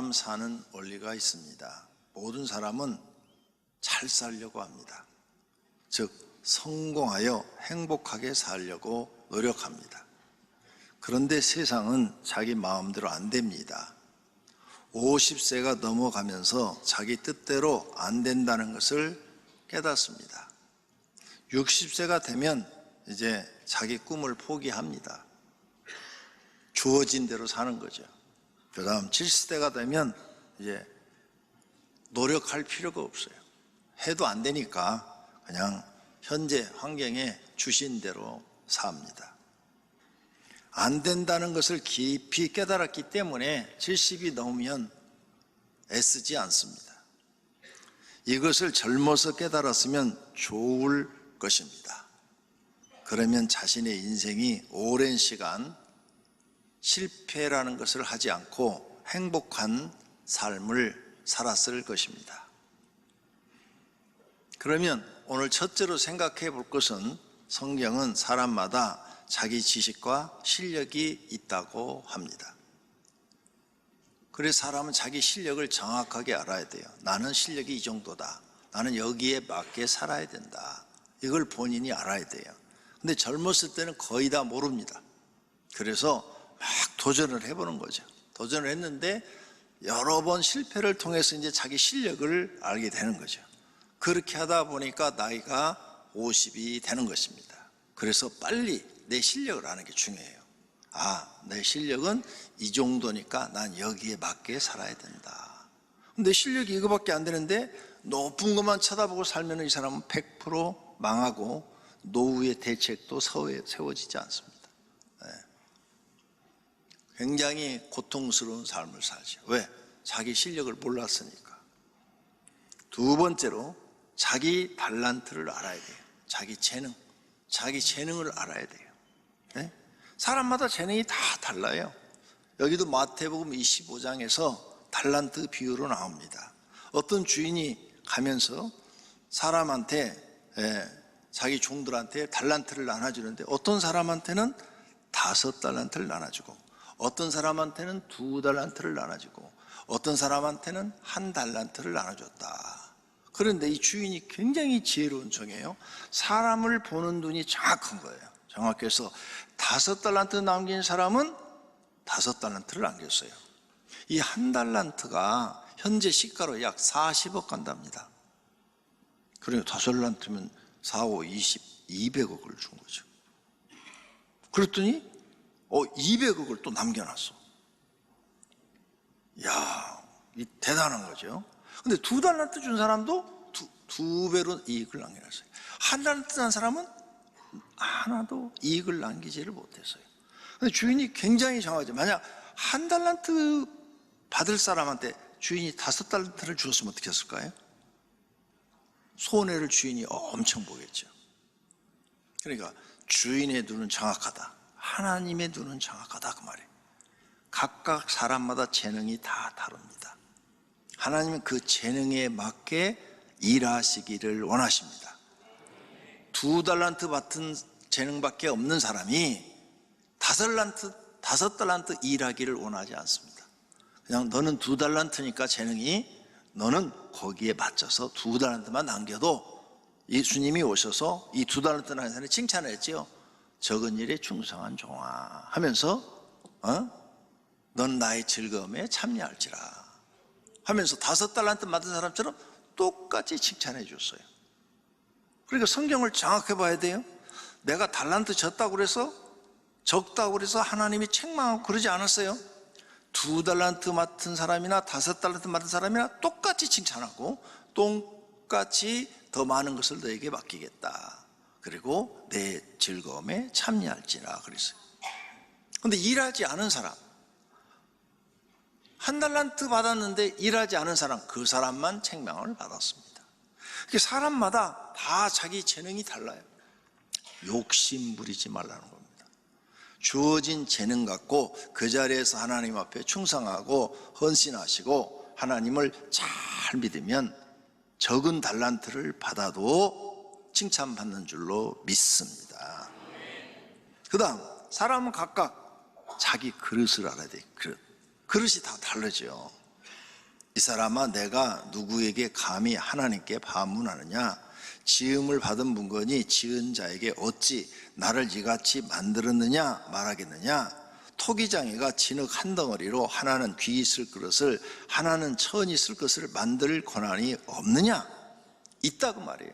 사람 사는 원리가 있습니다. 모든 사람은 잘 살려고 합니다. 즉 성공하여 행복하게 살려고 노력합니다. 그런데 세상은 자기 마음대로 안 됩니다. 50세가 넘어가면서 자기 뜻대로 안 된다는 것을 깨닫습니다. 60세가 되면 이제 자기 꿈을 포기합니다. 주어진 대로 사는 거죠. 그 다음 70세가 되면 이제 노력할 필요가 없어요. 해도 안 되니까 그냥 현재 환경에 주신 대로 삽니다. 안 된다는 것을 깊이 깨달았기 때문에 70이 넘으면 애쓰지 않습니다. 이것을 젊어서 깨달았으면 좋을 것입니다. 그러면 자신의 인생이 오랜 시간 실패라는 것을 하지 않고 행복한 삶을 살았을 것입니다. 그러면 오늘 첫째로 생각해 볼 것은 성경은 사람마다 자기 지식과 실력이 있다고 합니다. 그래서 사람은 자기 실력을 정확하게 알아야 돼요. 나는 실력이 이 정도다. 나는 여기에 맞게 살아야 된다. 이걸 본인이 알아야 돼요. 근데 젊었을 때는 거의 다 모릅니다. 그래서 막 도전을 해보는 거죠. 도전을 했는데 여러 번 실패를 통해서 이제 자기 실력을 알게 되는 거죠. 그렇게 하다 보니까 나이가 50이 되는 것입니다. 그래서 빨리 내 실력을 아는 게 중요해요. 내 실력은 이 정도니까 난 여기에 맞게 살아야 된다. 내 실력이 이거밖에 안 되는데 높은 것만 쳐다보고 살면 이 사람은 100% 망하고 노후의 대책도 세워지지 않습니다. 굉장히 고통스러운 삶을 살죠. 왜? 자기 실력을 몰랐으니까. 두 번째로 자기 달란트를 알아야 돼요. 자기 재능을 알아야 돼요. 네? 사람마다 재능이 다 달라요. 여기도 마태복음 25장에서 달란트 비유로 나옵니다. 어떤 주인이 가면서 사람한테 자기 종들한테 달란트를 나눠주는데 어떤 사람한테는 5달란트를 나눠주고 어떤 사람한테는 2달란트를 나눠주고 어떤 사람한테는 1달란트를 나눠줬다. 그런데 이 주인이 굉장히 지혜로운 종이에요. 사람을 보는 눈이 정확한 거예요. 정확해서 5달란트 남긴 사람은 5달란트를 남겼어요. 이 1달란트가 현재 시가로 약 40억 간답니다. 그러니까 5달란트면 4, 5, 20, 200억을 준 거죠. 그랬더니 200억을 또 남겨놨어. 이야, 이 대단한 거죠. 근데 2달란트 준 사람도 두 배로 이익을 남겨놨어요. 1달란트 한 사람은 하나도 이익을 남기지를 못했어요. 근데 주인이 굉장히 정하죠. 만약 1달란트 받을 사람한테 주인이 5달란트를 주었으면 어떻게 했을까요? 손해를 주인이 엄청 보겠죠. 그러니까 주인의 눈은 정확하다. 하나님의 눈은 정확하다 그 말이에요. 각각 사람마다 재능이 다 다릅니다. 하나님은 그 재능에 맞게 일하시기를 원하십니다. 2달란트 받은 재능밖에 없는 사람이 5달란트 일하기를 원하지 않습니다. 그냥 너는 2달란트니까 재능이 너는 거기에 맞춰서 2달란트만 남겨도 예수님이 오셔서 이 2달란트 한 사람이 칭찬을 했지요. 적은 일에 충성한 종아 하면서 넌 나의 즐거움에 참여할지라 하면서 5달란트 받은 사람처럼 똑같이 칭찬해 줬어요. 그러니까 성경을 정확히 봐야 돼요. 내가 달란트 졌다고 그래서 적다고 그래서 하나님이 책망하고 그러지 않았어요. 2달란트 맡은 사람이나 5달란트 맡은 사람이나 똑같이 칭찬하고 똑같이 더 많은 것을 너에게 맡기겠다. 그리고 내 즐거움에 참여할지라 그랬어요. 그런데 일하지 않은 사람, 1달란트 받았는데 일하지 않은 사람, 그 사람만 책망을 받았습니다. 사람마다 다 자기 재능이 달라요. 욕심 부리지 말라는 겁니다. 주어진 재능 갖고 그 자리에서 하나님 앞에 충성하고 헌신하시고 하나님을 잘 믿으면 적은 달란트를 받아도 칭찬받는 줄로 믿습니다. 그 다음 사람은 각각 자기 그릇을 알아야 돼요. 그릇이 다 다르죠. 이 사람아, 내가 누구에게 감히 하나님께 반문하느냐? 지음을 받은 문건이 지은 자에게 어찌 나를 이같이 만들었느냐 말하겠느냐? 토기장이가 진흙 한 덩어리로 하나는 귀 있을 그릇을 하나는 천이 있을 것을 만들 권한이 없느냐? 있다고 말이에요.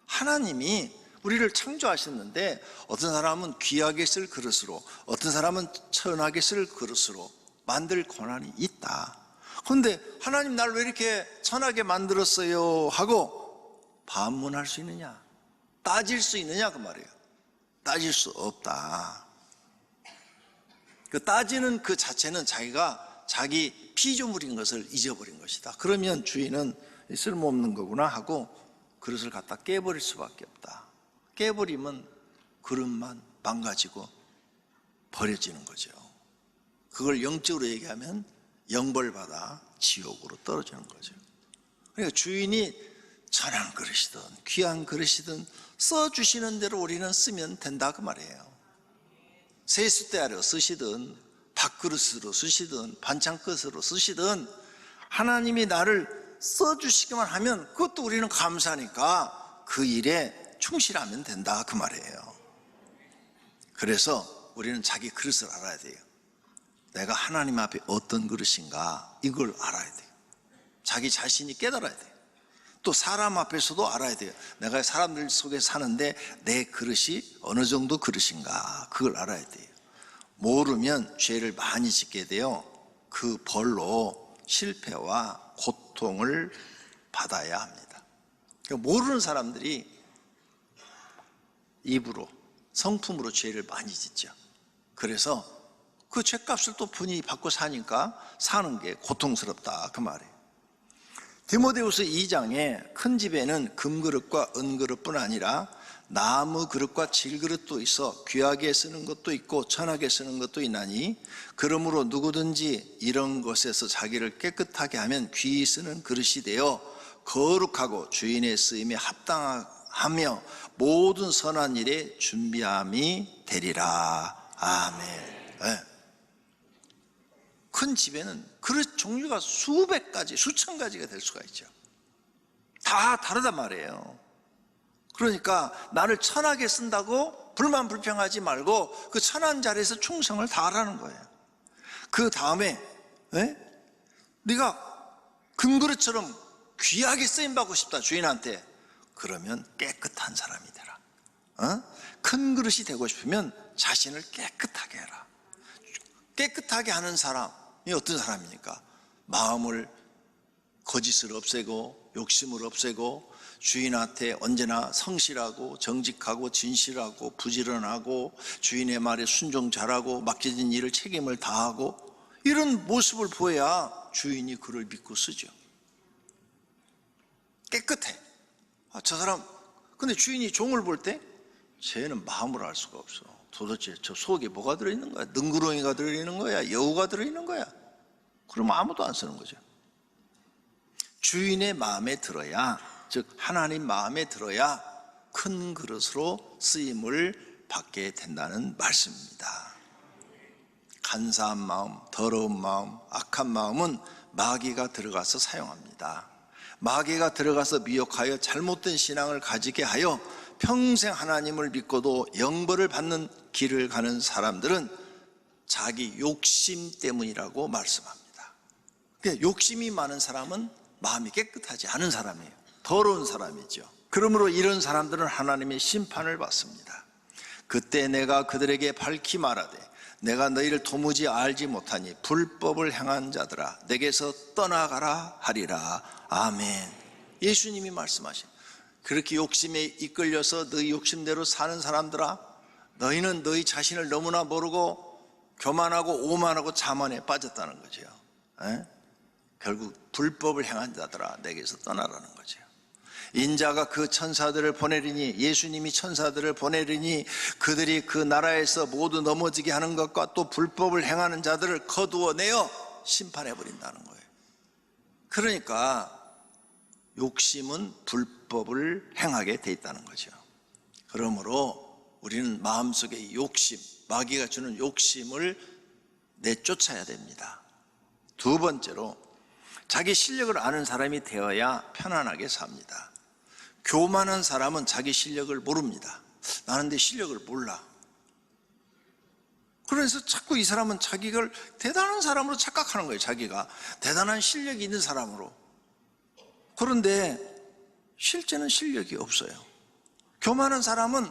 하나님이 우리를 창조하셨는데 어떤 사람은 귀하게 쓸 그릇으로, 어떤 사람은 천하게 쓸 그릇으로 만들 권한이 있다. 그런데 하나님 날 왜 이렇게 천하게 만들었어요? 하고 반문할 수 있느냐? 따질 수 있느냐? 그 말이에요. 따질 수 없다. 그 따지는 그 자체는 자기가 자기 피조물인 것을 잊어버린 것이다. 그러면 주인은 쓸모없는 거구나 하고 그릇을 갖다 깨버릴 수밖에 없다. 깨버리면 그릇만 망가지고 버려지는 거죠. 그걸 영적으로 얘기하면 영벌받아 지옥으로 떨어지는 거죠. 그러니까 주인이 천한 그릇이든 귀한 그릇이든 써주시는 대로 우리는 쓰면 된다 그 말이에요. 세숫대야로 쓰시든 밥그릇으로 쓰시든 반찬그릇으로 쓰시든 하나님이 나를 써주시기만 하면 그것도 우리는 감사하니까 그 일에 충실하면 된다 그 말이에요. 그래서 우리는 자기 그릇을 알아야 돼요. 내가 하나님 앞에 어떤 그릇인가 이걸 알아야 돼요. 자기 자신이 깨달아야 돼요. 또 사람 앞에서도 알아야 돼요. 내가 사람들 속에 사는데 내 그릇이 어느 정도 그릇인가 그걸 알아야 돼요. 모르면 죄를 많이 짓게 돼요. 그 벌로 실패와 고통을 받아야 합니다. 모르는 사람들이 입으로 성품으로 죄를 많이 짓죠. 그래서 그 죄값을 또 분이 받고 사니까 사는 게 고통스럽다 그 말이에요. 디모데후서 2장에 큰 집에는 금그릇과 은그릇뿐 아니라 나무 그릇과 질그릇도 있어 귀하게 쓰는 것도 있고 천하게 쓰는 것도 있나니 그러므로 누구든지 이런 것에서 자기를 깨끗하게 하면 귀히 쓰는 그릇이 되어 거룩하고 주인의 쓰임에 합당하며 모든 선한 일에 준비함이 되리라. 아멘. 네. 큰 집에는 그릇 종류가 수백 가지, 수천 가지가 될 수가 있죠. 다 다르단 말이에요. 그러니까 나를 천하게 쓴다고 불만 불평하지 말고 그 천한 자리에서 충성을 다하라는 거예요. 그 다음에 네가 금그릇처럼 귀하게 쓰임받고 싶다 주인한테. 그러면 깨끗한 사람이 되라. 큰 그릇이 되고 싶으면 자신을 깨끗하게 해라. 깨끗하게 하는 사람이 어떤 사람입니까? 마음을 거짓을 없애고 욕심을 없애고 주인한테 언제나 성실하고 정직하고 진실하고 부지런하고 주인의 말에 순종 잘하고 맡겨진 일을 책임을 다하고 이런 모습을 보여야 주인이 그를 믿고 쓰죠. 깨끗해. 저 사람 근데 주인이 종을 볼 때 쟤는 마음을 알 수가 없어. 도대체 저 속에 뭐가 들어있는 거야? 능구렁이가 들어있는 거야? 여우가 들어있는 거야? 그러면 아무도 안 쓰는 거죠. 주인의 마음에 들어야, 즉 하나님 마음에 들어야 큰 그릇으로 쓰임을 받게 된다는 말씀입니다. 간사한 마음, 더러운 마음, 악한 마음은 마귀가 들어가서 사용합니다. 마귀가 들어가서 미혹하여 잘못된 신앙을 가지게 하여 평생 하나님을 믿고도 영벌을 받는 길을 가는 사람들은 자기 욕심 때문이라고 말씀합니다. 그러니까 욕심이 많은 사람은 마음이 깨끗하지 않은 사람이에요. 더러운 사람이죠. 그러므로 이런 사람들은 하나님의 심판을 받습니다. 그때 내가 그들에게 밝히 말하되 내가 너희를 도무지 알지 못하니 불법을 행한 자들아 내게서 떠나가라 하리라. 아멘. 예수님이 말씀하신 그렇게 욕심에 이끌려서 너희 욕심대로 사는 사람들아 너희는 너희 자신을 너무나 모르고 교만하고 오만하고 자만에 빠졌다는 거죠. 결국 불법을 행한 자들아 내게서 떠나라는 거죠. 인자가 그 천사들을 보내리니 예수님이 천사들을 보내리니 그들이 그 나라에서 모두 넘어지게 하는 것과 또 불법을 행하는 자들을 거두어내어 심판해 버린다는 거예요. 그러니까 욕심은 불법을 행하게 돼 있다는 거죠. 그러므로 우리는 마음속의 욕심, 마귀가 주는 욕심을 내쫓아야 됩니다. 두 번째로 자기 실력을 아는 사람이 되어야 편안하게 삽니다. 교만한 사람은 자기 실력을 모릅니다. 나는 내 실력을 몰라. 그래서 자꾸 이 사람은 자기를 대단한 사람으로 착각하는 거예요. 자기가 대단한 실력이 있는 사람으로. 그런데 실제는 실력이 없어요. 교만한 사람은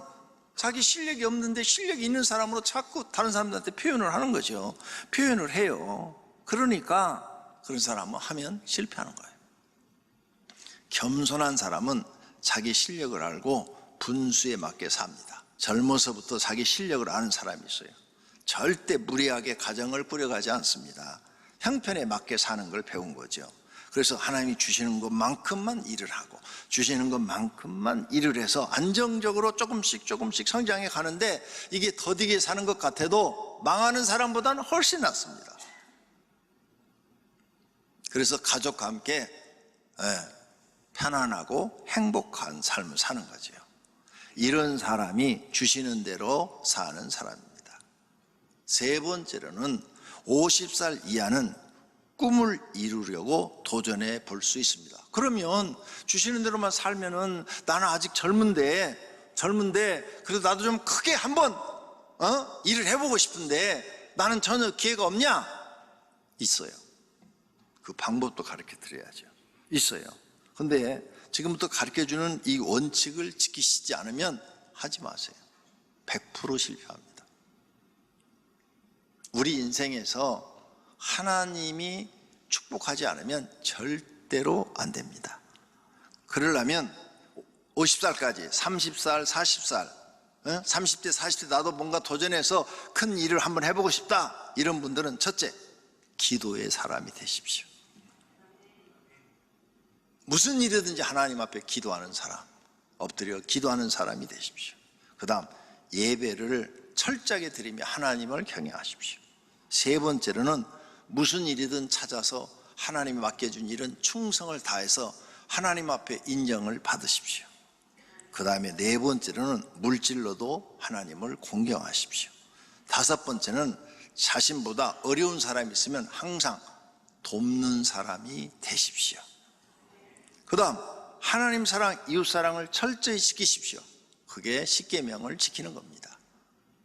자기 실력이 없는데 실력이 있는 사람으로 자꾸 다른 사람들한테 표현을 하는 거죠. 표현을 해요. 그러니까 그런 사람은 하면 실패하는 거예요. 겸손한 사람은 자기 실력을 알고 분수에 맞게 삽니다. 젊어서부터 자기 실력을 아는 사람이 있어요. 절대 무리하게 가정을 꾸려가지 않습니다. 형편에 맞게 사는 걸 배운 거죠. 그래서 하나님이 주시는 것만큼만 일을 하고 주시는 것만큼만 일을 해서 안정적으로 조금씩 성장해 가는데, 이게 더디게 사는 것 같아도 망하는 사람보다는 훨씬 낫습니다. 그래서 가족과 함께 편안하고 행복한 삶을 사는 거죠. 이런 사람이 주시는 대로 사는 사람입니다. 세 번째로는 50살 이하는 꿈을 이루려고 도전해 볼 수 있습니다. 그러면 주시는 대로만 살면은 나는 아직 젊은데 그래도 나도 좀 크게 한번 일을 해보고 싶은데 나는 전혀 기회가 없냐? 있어요. 그 방법도 가르쳐 드려야죠. 있어요. 근데 지금부터 가르쳐 주는 이 원칙을 지키시지 않으면 하지 마세요. 100% 실패합니다. 우리 인생에서 하나님이 축복하지 않으면 절대로 안 됩니다. 그러려면 50살까지 30살, 40살, 30대, 40대 나도 뭔가 도전해서 큰 일을 한번 해보고 싶다, 이런 분들은 첫째, 기도의 사람이 되십시오. 무슨 일이든지 하나님 앞에 기도하는 사람, 엎드려 기도하는 사람이 되십시오. 그 다음, 예배를 철저하게 드리며 하나님을 경외하십시오. 세 번째로는 무슨 일이든 찾아서 하나님이 맡겨준 일은 충성을 다해서 하나님 앞에 인정을 받으십시오. 그 다음에 네 번째로는 물질로도 하나님을 공경하십시오. 다섯 번째는 자신보다 어려운 사람이 있으면 항상 돕는 사람이 되십시오. 그 다음, 하나님 사랑, 이웃 사랑을 철저히 지키십시오. 그게 10계명을 지키는 겁니다.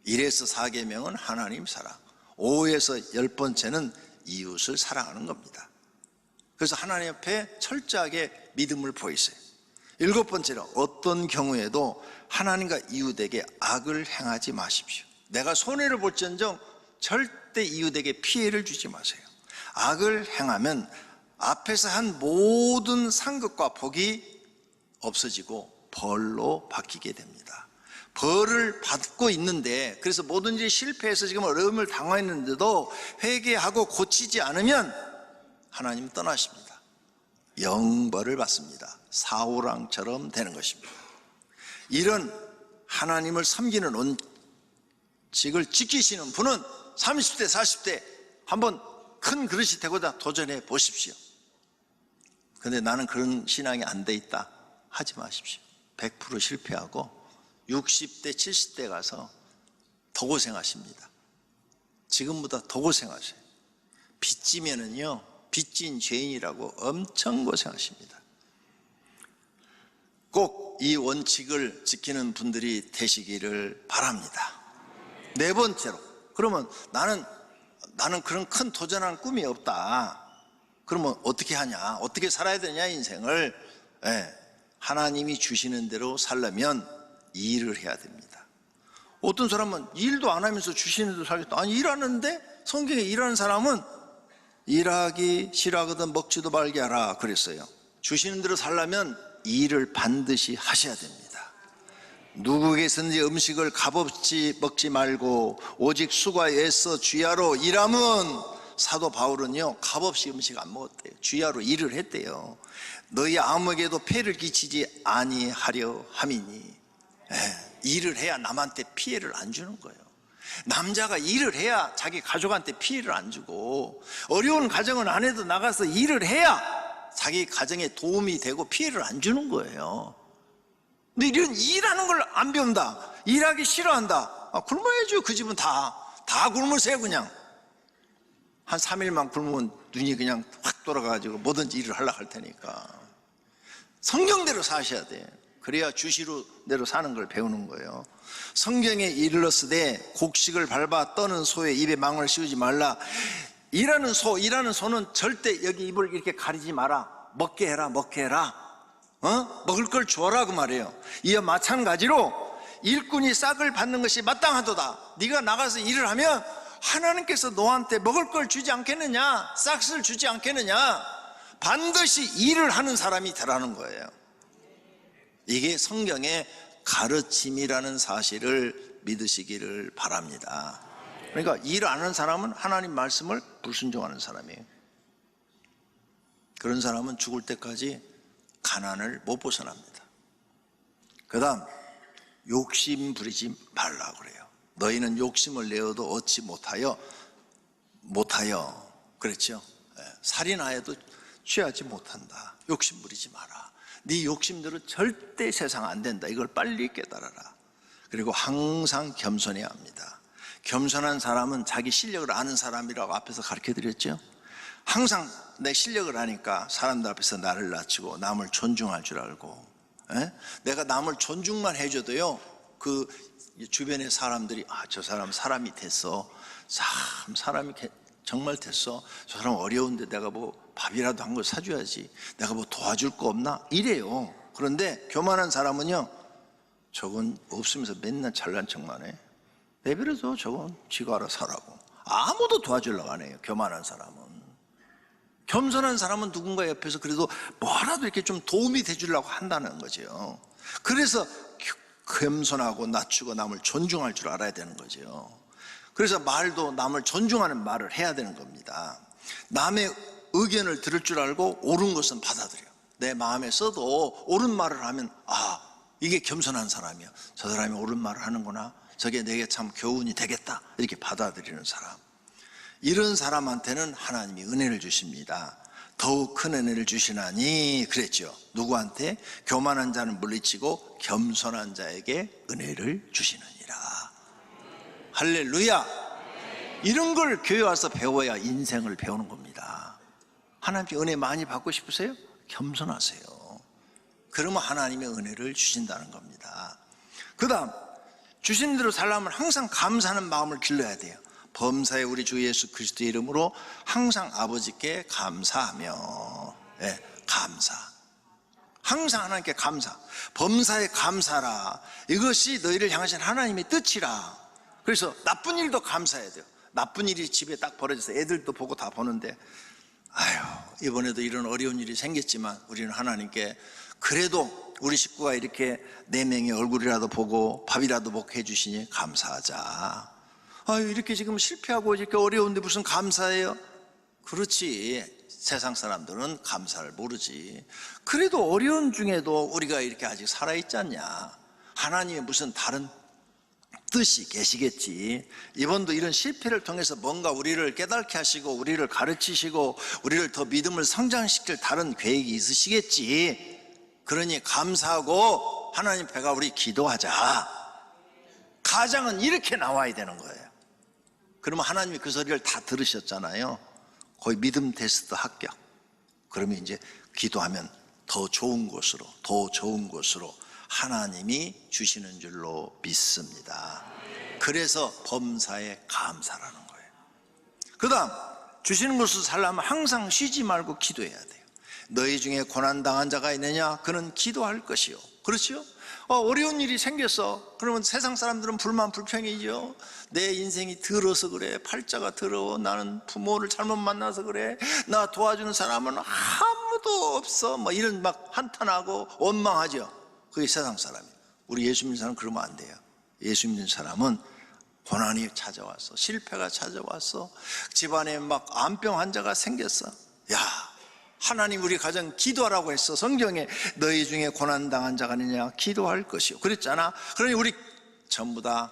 1에서 4계명은 하나님 사랑, 5에서 10번째는 이웃을 사랑하는 겁니다. 그래서 하나님 앞에 철저하게 믿음을 보이세요. 7번째로 어떤 경우에도 하나님과 이웃에게 악을 행하지 마십시오. 내가 손해를 볼지언정 절대 이웃에게 피해를 주지 마세요. 악을 행하면 앞에서 한 모든 상급과 복이 없어지고 벌로 바뀌게 됩니다. 벌을 받고 있는데, 그래서 뭐든지 실패해서 지금 어려움을 당했는데도 회개하고 고치지 않으면 하나님 떠나십니다. 영벌을 받습니다. 사울왕처럼 되는 것입니다. 이런 하나님을 섬기는 원칙을 지키시는 분은 30대, 40대 한번 큰 그릇이 되고자 도전해 보십시오. 근데 나는 그런 신앙이 안 돼 있다 하지 마십시오. 100% 실패하고 60대, 70대 가서 더 고생하십니다. 지금보다 더 고생하세요. 빚지면은요, 빚진 죄인이라고 엄청 고생하십니다. 꼭 이 원칙을 지키는 분들이 되시기를 바랍니다. 네 번째로, 그러면 나는 그런 큰 도전하는 꿈이 없다. 그러면 어떻게 하냐? 어떻게 살아야 되냐, 인생을? 하나님이 주시는 대로 살려면 일을 해야 됩니다. 어떤 사람은 일도 안 하면서 주시는 대로 살겠다. 아니, 일하는데, 성경에 일하는 사람은 일하기 싫어하거든 먹지도 말게 하라 그랬어요. 주시는 대로 살려면 일을 반드시 하셔야 됩니다. 누구에게서든지 음식을 값없이 먹지 말고 오직 수고하여 애써 주야로 일함은, 사도 바울은요, 값없이 음식 안 먹었대요. 주야로 일을 했대요. 너희 아무에게도 폐를 끼치지 아니하려 함이니. 일을 해야 남한테 피해를 안 주는 거예요. 남자가 일을 해야 자기 가족한테 피해를 안 주고, 어려운 가정은 안 해도 나가서 일을 해야 자기 가정에 도움이 되고 피해를 안 주는 거예요. 근데 이런 일하는 걸 안 배운다, 일하기 싫어한다, 굶어야죠. 그 집은 다 굶으세요. 그냥 한 3일만 굶으면 눈이 그냥 확 돌아가가지고 뭐든지 일을 하려고 할 테니까 성경대로 사셔야 돼. 그래야 주시로대로 사는 걸 배우는 거예요. 성경에 이르렀으되 곡식을 밟아 떠는 소의 입에 망을 씌우지 말라. 일하는 소는 절대 여기 입을 이렇게 가리지 마라. 먹게 해라. 먹을 걸 주어라 그 말이에요. 이와 마찬가지로 일꾼이 싹을 받는 것이 마땅하도다. 네가 나가서 일을 하면 하나님께서 너한테 먹을 걸 주지 않겠느냐, 싹을 주지 않겠느냐. 반드시 일을 하는 사람이 되라는 거예요. 이게 성경의 가르침이라는 사실을 믿으시기를 바랍니다. 그러니까 일 안 하는 사람은 하나님 말씀을 불순종하는 사람이에요. 그런 사람은 죽을 때까지 가난을 못 벗어납니다. 그 다음 욕심 부리지 말라 그래요. 너희는 욕심을 내어도 얻지 못하여 그랬죠. 살인하여도 취하지 못한다. 욕심 부리지 마라. 네 욕심대로 절대 세상 안 된다. 이걸 빨리 깨달아라. 그리고 항상 겸손해야 합니다. 겸손한 사람은 자기 실력을 아는 사람이라고 앞에서 가르쳐드렸죠. 항상 내 실력을 아니까 사람들 앞에서 나를 낮추고 남을 존중할 줄 알고, 내가 남을 존중만 해줘도요, 그 주변의 사람들이 저 사람 사람이 됐어, 참 사람이 정말 됐어, 저 사람 어려운데 내가 뭐 밥이라도 한 걸 사줘야지, 내가 뭐 도와줄 거 없나 이래요. 그런데 교만한 사람은요, 저건 없으면서 맨날 잘난 척만 해. 내버려둬. 저건 지가 알아서 하라고. 아무도 도와주려고 안 해요. 교만한 사람은. 겸손한 사람은 누군가 옆에서 그래도 뭐라도 이렇게 좀 도움이 돼주려고 한다는 거죠. 그래서 겸손하고 낮추고 남을 존중할 줄 알아야 되는 거죠. 그래서 말도 남을 존중하는 말을 해야 되는 겁니다. 남의 의견을 들을 줄 알고 옳은 것은 받아들여요. 내 마음에 써도 옳은 말을 하면 이게 겸손한 사람이야. 저 사람이 옳은 말을 하는구나. 저게 내게 참 교훈이 되겠다. 이렇게 받아들이는 사람. 이런 사람한테는 하나님이 은혜를 주십니다. 더욱 큰 은혜를 주시나니 그랬죠. 누구한테? 교만한 자는 물리치고 겸손한 자에게 은혜를 주시느니라. 할렐루야. 이런 걸 교회 와서 배워야 인생을 배우는 겁니다. 하나님께 은혜 많이 받고 싶으세요? 겸손하세요. 그러면 하나님의 은혜를 주신다는 겁니다. 그 다음 주신 대로 살려면 항상 감사하는 마음을 길러야 돼요. 범사에 우리 주 예수 그리스도의 이름으로 항상 아버지께 감사하며, 감사. 항상 하나님께 감사. 범사에 감사라. 이것이 너희를 향하신 하나님의 뜻이라. 그래서 나쁜 일도 감사해야 돼요. 나쁜 일이 집에 딱 벌어져서 애들도 보고 다 보는데, 이번에도 이런 어려운 일이 생겼지만 우리는 하나님께 그래도 우리 식구가 이렇게 4명의 얼굴이라도 보고 밥이라도 먹게 해주시니 감사하자. 이렇게 지금 실패하고 이렇게 어려운데 무슨 감사해요? 그렇지. 세상 사람들은 감사를 모르지. 그래도 어려운 중에도 우리가 이렇게 아직 살아있지 않냐. 하나님의 무슨 다른 뜻이 계시겠지. 이번도 이런 실패를 통해서 뭔가 우리를 깨닫게 하시고 우리를 가르치시고 우리를 더 믿음을 성장시킬 다른 계획이 있으시겠지. 그러니 감사하고 하나님 배가 우리 기도하자. 가장은 이렇게 나와야 되는 거예요. 그러면 하나님이 그 소리를 다 들으셨잖아요. 거의 믿음 테스트 합격. 그러면 이제 기도하면 더 좋은 곳으로 하나님이 주시는 줄로 믿습니다. 그래서 범사에 감사라는 거예요. 그 다음 주시는 것을 살려면 항상 쉬지 말고 기도해야 돼요. 너희 중에 고난당한 자가 있느냐? 그는 기도할 것이요. 그렇죠? 어려운 일이 생겼어. 그러면 세상 사람들은 불만 불평이죠. 내 인생이 더러워서 그래. 팔자가 더러워. 나는 부모를 잘못 만나서 그래. 나 도와주는 사람은 아무도 없어. 이런 막 한탄하고 원망하죠. 그게 세상 사람이에요. 우리 예수 믿는 사람은 그러면 안 돼요. 예수 믿는 사람은 고난이 찾아왔어. 실패가 찾아왔어. 집안에 막 암병 환자가 생겼어. 하나님 우리 가정 기도하라고 했어. 성경에 너희 중에 고난당한 자가 있느냐? 기도할 것이요. 그랬잖아. 그러니 우리 전부 다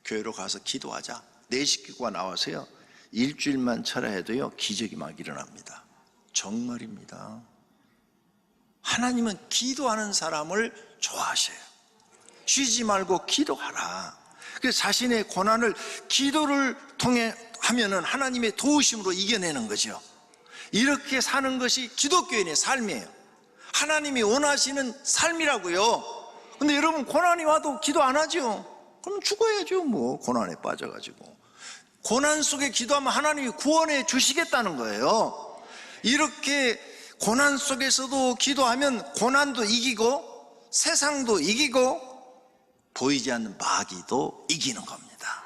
교회로 가서 기도하자. 내 식구가 나와서요, 일주일만 철야 해도요 기적이 막 일어납니다. 정말입니다. 하나님은 기도하는 사람을 좋아하셔요. 쉬지 말고 기도하라. 그래서 자신의 고난을 기도를 통해 하면은 하나님의 도우심으로 이겨내는 거죠. 이렇게 사는 것이 기독교인의 삶이에요. 하나님이 원하시는 삶이라고요. 근데 여러분, 고난이 와도 기도 안 하죠? 그럼 죽어야죠. 뭐 고난에 빠져가지고. 고난 속에 기도하면 하나님이 구원해 주시겠다는 거예요. 이렇게 고난 속에서도 기도하면 고난도 이기고 세상도 이기고 보이지 않는 마귀도 이기는 겁니다.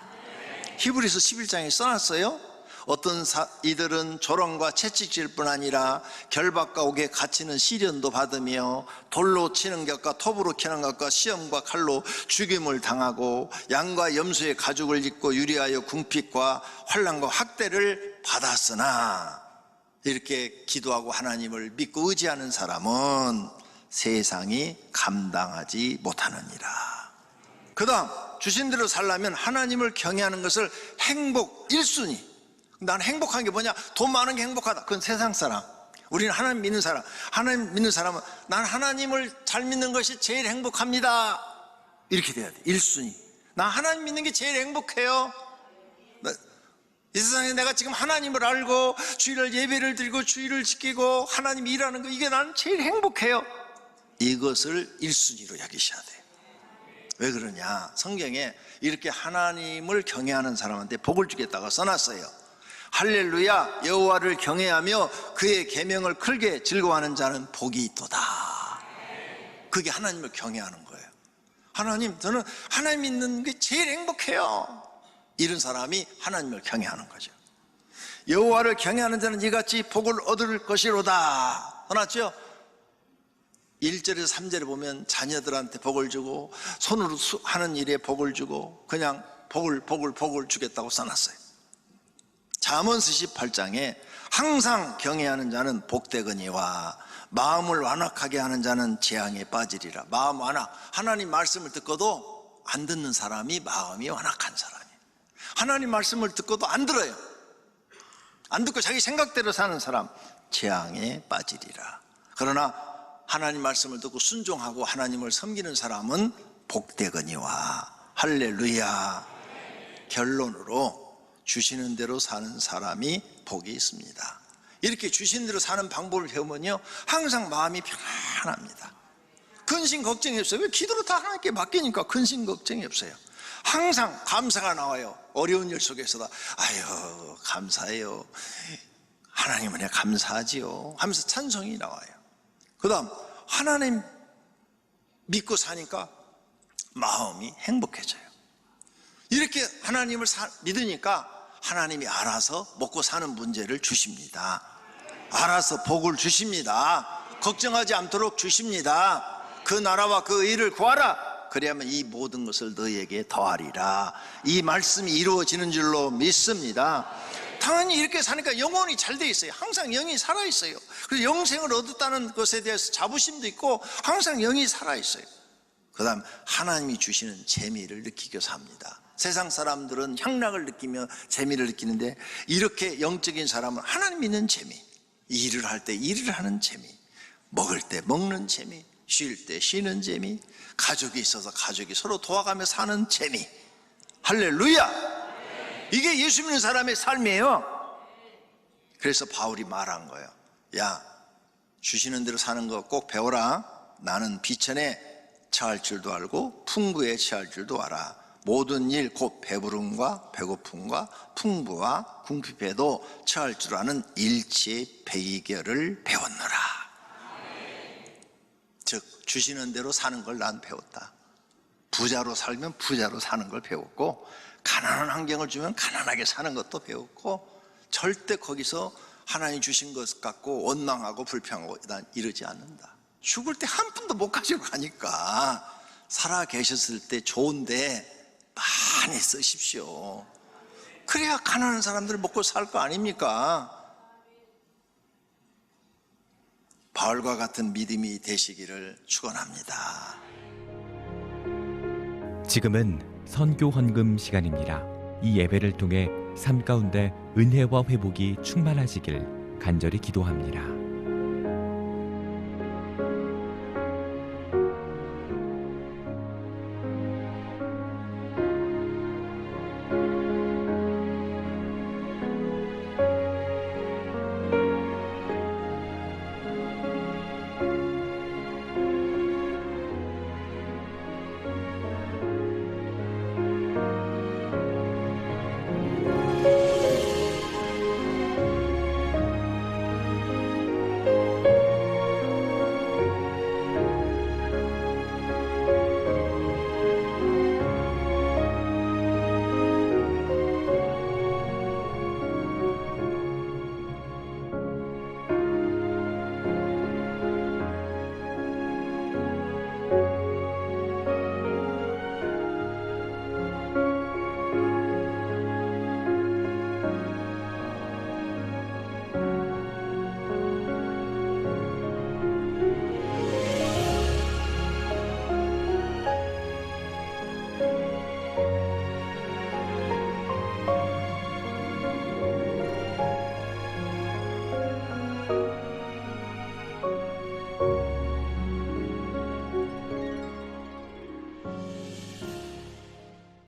히브리서 11장에 써놨어요. 어떤 이들은 조롱과 채찍질 뿐 아니라 결박과 옥에 갇히는 시련도 받으며 돌로 치는 것과 톱으로 캐는 것과 시험과 칼로 죽임을 당하고 양과 염소의 가죽을 입고 유리하여 궁핍과 환난과 학대를 받았으나, 이렇게 기도하고 하나님을 믿고 의지하는 사람은 세상이 감당하지 못하느니라. 그 다음, 주신 대로 살려면 하나님을 경외하는 것을 행복 1순위. 난 행복한 게 뭐냐? 돈 많은 게 행복하다. 그건 세상 사람. 우리는 하나님 믿는 사람. 하나님 믿는 사람은 난 하나님을 잘 믿는 것이 제일 행복합니다. 이렇게 돼야 돼. 1순위. 난 하나님 믿는 게 제일 행복해요. 이 세상에 내가 지금 하나님을 알고 주일을 예배를 드리고 주일을 지키고 하나님 일하는 거, 이게 나는 제일 행복해요. 이것을 1순위로 여기셔야 돼요. 왜 그러냐? 성경에 이렇게 하나님을 경외하는 사람한테 복을 주겠다고 써놨어요. 할렐루야, 여호와를 경외하며 그의 계명을 크게 즐거워하는 자는 복이 있도다. 그게 하나님을 경외하는 거예요. 하나님, 저는 하나님 믿는 게 제일 행복해요. 이런 사람이 하나님을 경외하는 거죠. 여호와를 경외하는 자는 이같이 복을 얻을 것이로다. 써놨죠? 1절에서 3절에 보면 자녀들한테 복을 주고 손으로 하는 일에 복을 주고 그냥 복을 주겠다고 써놨어요. 잠언서 18장에 항상 경외하는 자는 복되거니와 마음을 완악하게 하는 자는 재앙에 빠지리라. 마음 완악, 하나님 말씀을 듣고도 안 듣는 사람이 마음이 완악한 사람이에요. 하나님 말씀을 듣고도 안 들어요. 안 듣고 자기 생각대로 사는 사람, 재앙에 빠지리라. 그러나 하나님 말씀을 듣고 순종하고 하나님을 섬기는 사람은 복되거니와. 할렐루야. 결론으로 주시는 대로 사는 사람이 복이 있습니다. 이렇게 주신 대로 사는 방법을 배우면요, 항상 마음이 편안합니다. 근심 걱정이 없어요. 왜? 기도로 다 하나님께 맡기니까 근심 걱정이 없어요. 항상 감사가 나와요. 어려운 일 속에서도 아유 감사해요, 하나님 은혜 감사하지요 하면서 찬송이 나와요. 그 다음, 하나님 믿고 사니까 마음이 행복해져요. 이렇게 하나님을 믿으니까 하나님이 알아서 먹고 사는 문제를 주십니다. 알아서 복을 주십니다. 걱정하지 않도록 주십니다. 그 나라와 그 의를 구하라. 그래야만 이 모든 것을 너희에게 더하리라. 이 말씀이 이루어지는 줄로 믿습니다. 당연히 이렇게 사니까 영혼이 잘 돼 있어요. 항상 영이 살아 있어요. 그래서 영생을 얻었다는 것에 대해서 자부심도 있고 항상 영이 살아 있어요. 그 다음, 하나님이 주시는 재미를 느끼며 삽니다. 세상 사람들은 향락을 느끼며 재미를 느끼는데, 이렇게 영적인 사람은 하나님 믿는 재미, 일을 할 때 일을 하는 재미, 먹을 때 먹는 재미, 쉴 때 쉬는 재미, 가족이 있어서 가족이 서로 도와가며 사는 재미. 할렐루야. 이게 예수 믿는 사람의 삶이에요. 그래서 바울이 말한 거예요. 야, 주시는 대로 사는 거 꼭 배워라. 나는 비천에 처할 줄도 알고 풍부에 처할 줄도 알아. 모든 일 곧 배부름과 배고픔과 풍부와 궁핍에도 처할 줄 아는 일치 베이결을 배웠노라. 즉 주시는 대로 사는 걸 난 배웠다. 부자로 살면 부자로 사는 걸 배웠고, 가난한 환경을 주면 가난하게 사는 것도 배웠고, 절대 거기서 하나님 주신 것 갖고 원망하고 불평하고 난 이러지 않는다. 죽을 때 한 푼도 못 가지고 가니까 살아 계셨을 때 좋은데 많이 쓰십시오. 그래야 가난한 사람들 먹고 살 거 아닙니까? 바울과 같은 믿음이 되시기를 축원합니다. 지금은 선교 헌금 시간입니다. 이 예배를 통해 삶 가운데 은혜와 회복이 충만하시길 간절히 기도합니다.